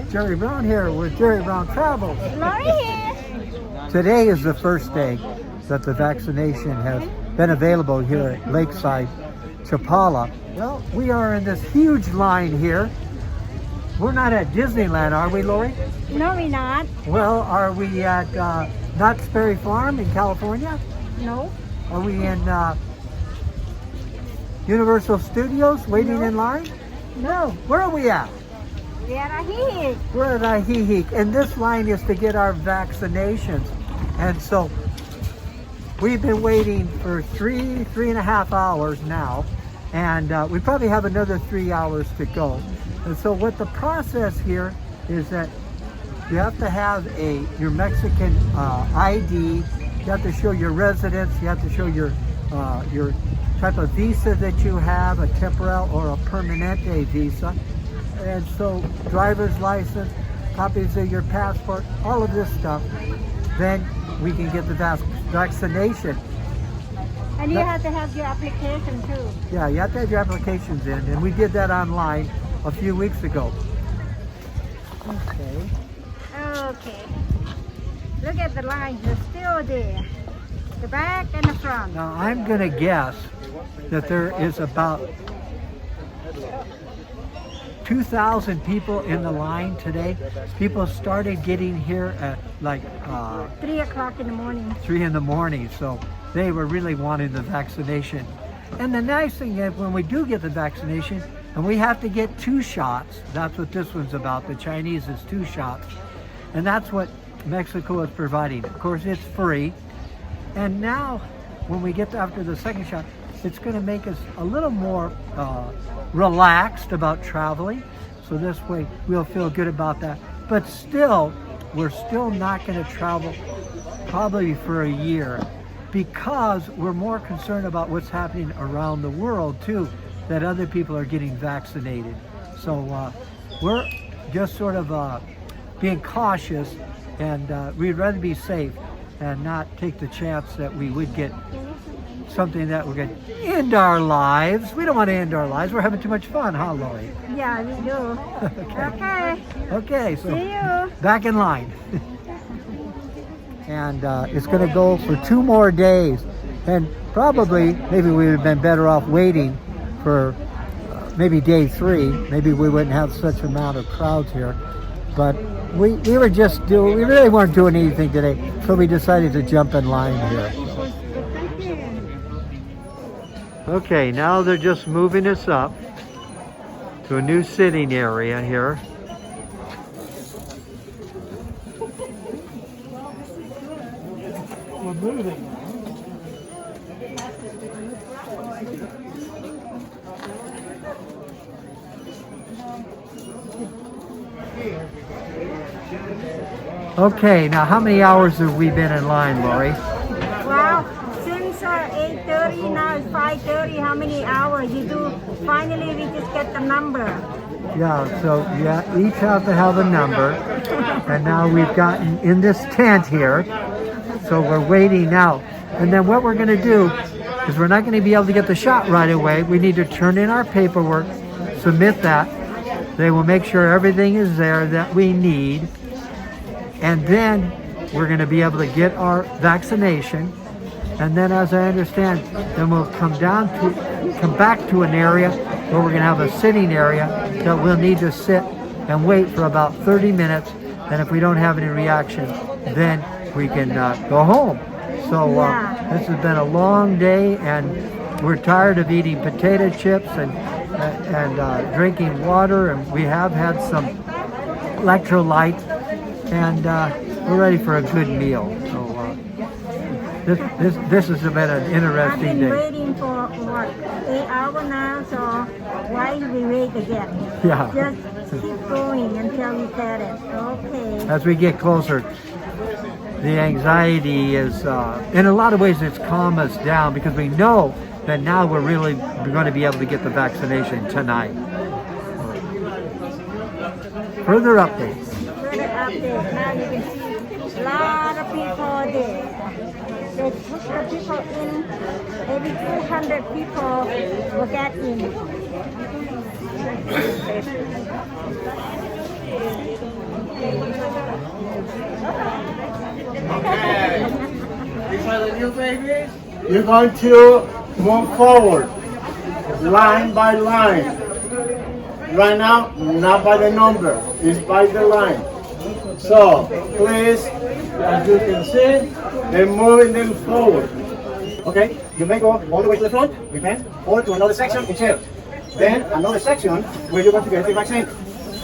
Jerry Brown here with Jerry Brown Travels. Lori here. Today is the first day that the vaccination has been available here at Lakeside Chapala. Well, we are in this huge line here. We're not at Disneyland, are we, Lori? No, we're not. Well, are we at Knott's Berry Farm in California? No. Are we in Universal Studios waiting in line? No. Where are we at? We're here. We're at Ajijic, and this line is to get our vaccinations. And so we've been waiting for three and a half hours now, and we probably have another 3 hours to go. And so what the process here is that you have to have your Mexican ID, you have to show your residence, you have to show your type of visa that you have, a temporal or a permanente visa. And so driver's license, copies of your passport, all of this stuff, then we can get the vaccination. And you have to have your application too. Yeah, you have to have your applications in, and we did that online a few weeks ago. Okay. Okay. Look at the line, they're still there. The back and the front. Now I'm gonna guess that there is about 2,000 people in the line today. People started getting here at like 3 o'clock in the morning. 3 in the morning, so they were really wanting the vaccination. And the nice thing is when we do get the vaccination, and we have to get 2 shots, that's what this one's about. The Chinese is 2 shots. And that's what Mexico is providing. Of course, it's free. And now, when we get after the second shot, it's going to make us a little more relaxed about traveling. So this way, we'll feel good about that. But still, we're still not going to travel probably for a year because we're more concerned about what's happening around the world too, that other people are getting vaccinated. So we're just sort of being cautious, and we'd rather be safe and not take the chance that we would get something that would end our lives. We don't want to end our lives. We're having too much fun, huh, Lori? Yeah, we do. Okay. Okay, so See you. back in line. And it's going to go for 2 more days. And probably, maybe we would have been better off waiting for maybe day 3. Maybe we wouldn't have such amount of crowds here. But we really weren't doing anything today, so we decided to jump in line here. Okay, now they're just moving us up to a new sitting area here. We're moving. Okay, now how many hours have we been in line, Lori? Well, since 8:30, now it's 5:30. How many hours you do? Finally, we just get the number. Yeah, so each have to have a number. And now we've gotten in this tent here. So we're waiting now. And then what we're going to do is we're not going to be able to get the shot right away. We need to turn in our paperwork, submit that. They will make sure everything is there that we need. And then we're going to be able to get our vaccination. And then, as I understand, then we'll come back to an area where we're going to have a sitting area that we'll need to sit and wait for about 30 minutes. And if we don't have any reaction, then we can go home. So this has been a long day, and we're tired of eating potato chips and drinking water, and we have had some electrolytes, and we're ready for a good meal. So this has been an interesting day. I've been waiting for what, 8 hours now, so why do we wait again? Yeah. Just keep going until we get it. Okay. As we get closer, the anxiety is, in a lot of ways, it's calmed us down because we know that now we're going to be able to get the vaccination tonight. Further updates. Now you can see a lot of people there. They push the people in. Maybe 200 people will get in. Okay. These are the new babies. You're going to move forward, line by line. Right now, not by the number, it's by the line. So, please, as you can see, they're moving them forward. Okay, you may go all the way to the front, you can, or to another section in chairs. Then another section where you're going to get the vaccine.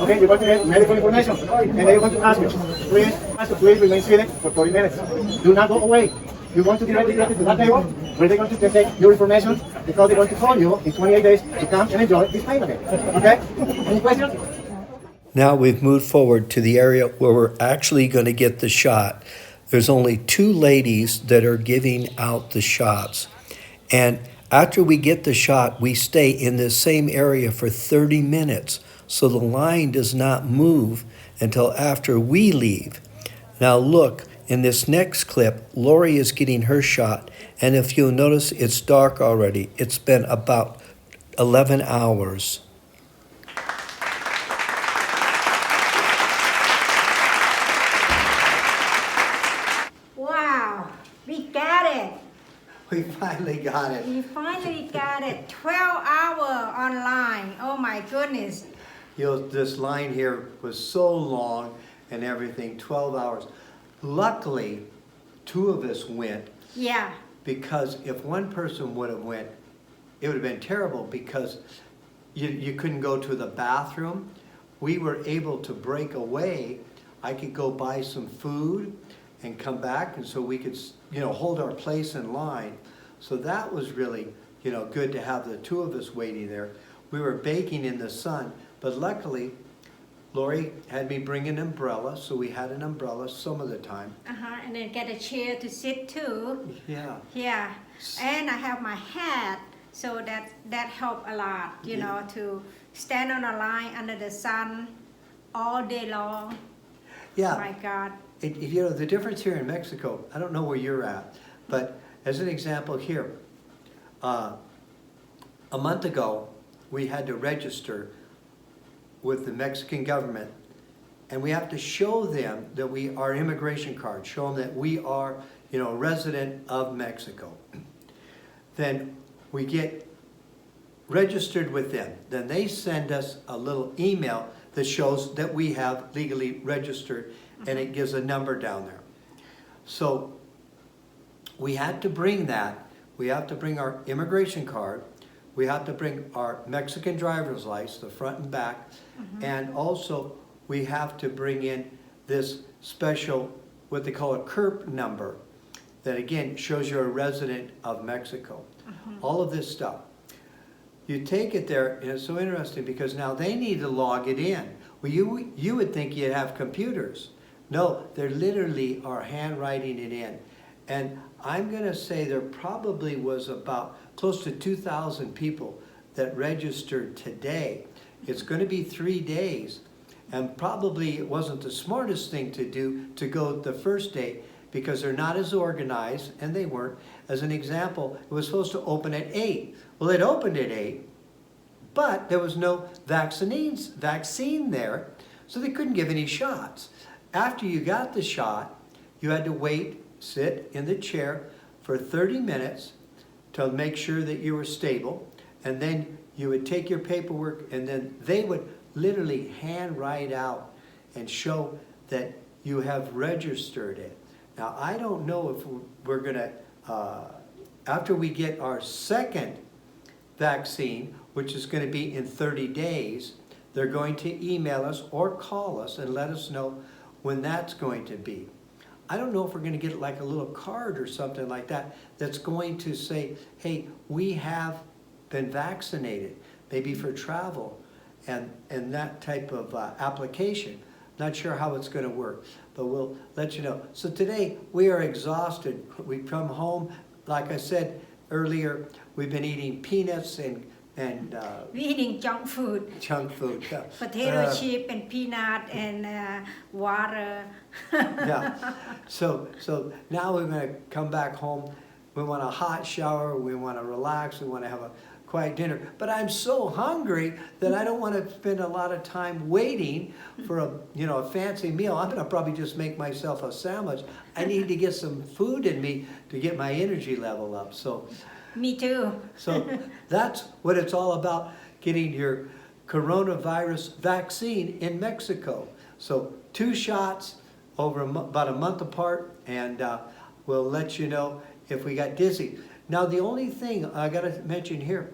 Okay, you're going to get medical information, and then you're going to ask you, please remain seated for 40 minutes. Do not go away. You want to be redirected to that table where they're going to take your information because they're going to call you in 28 days to come and enjoy this time again. Okay? Any questions? Now we've moved forward to the area where we're actually going to get the shot. There's only 2 ladies that are giving out the shots. And after we get the shot, we stay in this same area for 30 minutes. So the line does not move until after we leave. Now look, in this next clip, Lori is getting her shot. And if you'll notice, it's dark already. It's been about 11 hours. Wow, we got it. We finally got it. We finally got it. 12 hours online. Oh my goodness. You know, this line here was so long and everything, 12 hours. Luckily, 2 of us went, Yeah. because if one person would have went, it would have been terrible because you couldn't go to the bathroom. We were able to break away. I could go buy some food and come back, and so we could, you know, hold our place in line. So that was really, you know, good to have the 2 of us waiting there. We were baking in the sun, but luckily, Lori had me bring an umbrella, so we had an umbrella some of the time. And then get a chair to sit too. Yeah. Yeah. And I have my hat, so that helped a lot, you know, to stand on a line under the sun all day long. Yeah. My God. You know, the difference here in Mexico, I don't know where you're at, but as an example here, a month ago, we had to register with the Mexican government, and we have to show them that our immigration card, show them that we are, you know, a resident of Mexico. Then we get registered with them. Then they send us a little email that shows that we have legally registered, and it gives a number down there. So we had to bring that. We have to bring our immigration card. We have to bring our Mexican driver's license, the front and back, and also we have to bring in this special, what they call a CURP number, that again shows you're a resident of Mexico. All of this stuff. You take it there, and it's so interesting because now they need to log it in. Well, you would think you'd have computers. No, they literally are handwriting it in. And I'm going to say there probably was about close to 2,000 people that registered today. It's going to be 3 days. And probably it wasn't the smartest thing to do to go the first day because they're not as organized, and they weren't. As an example, it was supposed to open at 8. Well, it opened at 8, but there was no vaccine there, so they couldn't give any shots. After you got the shot, you had to wait, sit in the chair for 30 minutes to make sure that you were stable, and then you would take your paperwork, and then they would literally handwrite out and show that you have registered it. Now, I don't know if we're going to, after we get our second vaccine, which is going to be in 30 days, they're going to email us or call us and let us know when that's going to be. I don't know if we're going to get like a little card or something like that that's going to say, hey, we have been vaccinated, maybe for travel and that type of application. Not sure how it's going to work, but we'll let you know. So today we are exhausted. We come home, like I said earlier, we've been eating peanuts and we eating junk food. Junk food. Yeah. Potato chip and peanut and water. Yeah. So now we're going to come back home. We want a hot shower. We want to relax. We want to have quiet dinner. But I'm so hungry that I don't want to spend a lot of time waiting for a fancy meal. I'm gonna probably just make myself a sandwich. I need to get some food in me to get my energy level up. So Me too. that's what it's all about, getting your coronavirus vaccine in Mexico. So 2 shots over about a month apart, and we'll let you know if we got dizzy. Now, the only thing I got to mention here,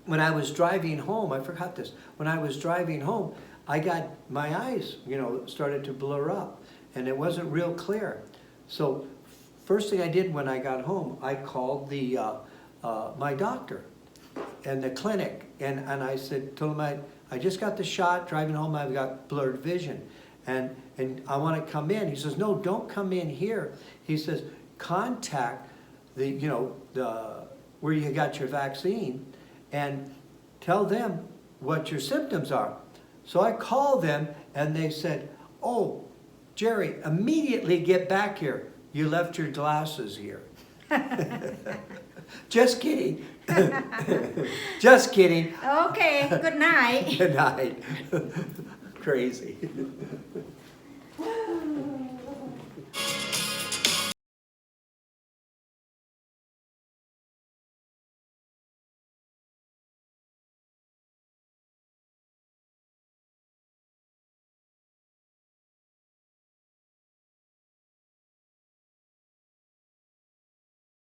when I was driving home, I forgot this. When I was driving home, I got my eyes, started to blur up, and it wasn't real clear. So first thing I did when I got home, I called my doctor and the clinic, and I told him I just got the shot. Driving home, I've got blurred vision, and I want to come in. He says, no, don't come in here. He says, contact the where you got your vaccine and tell them what your symptoms are. So I called them, and they said, oh, Jerry, immediately get back here. You left your glasses here. Just kidding. Just kidding. Okay, good night. Good night. Crazy.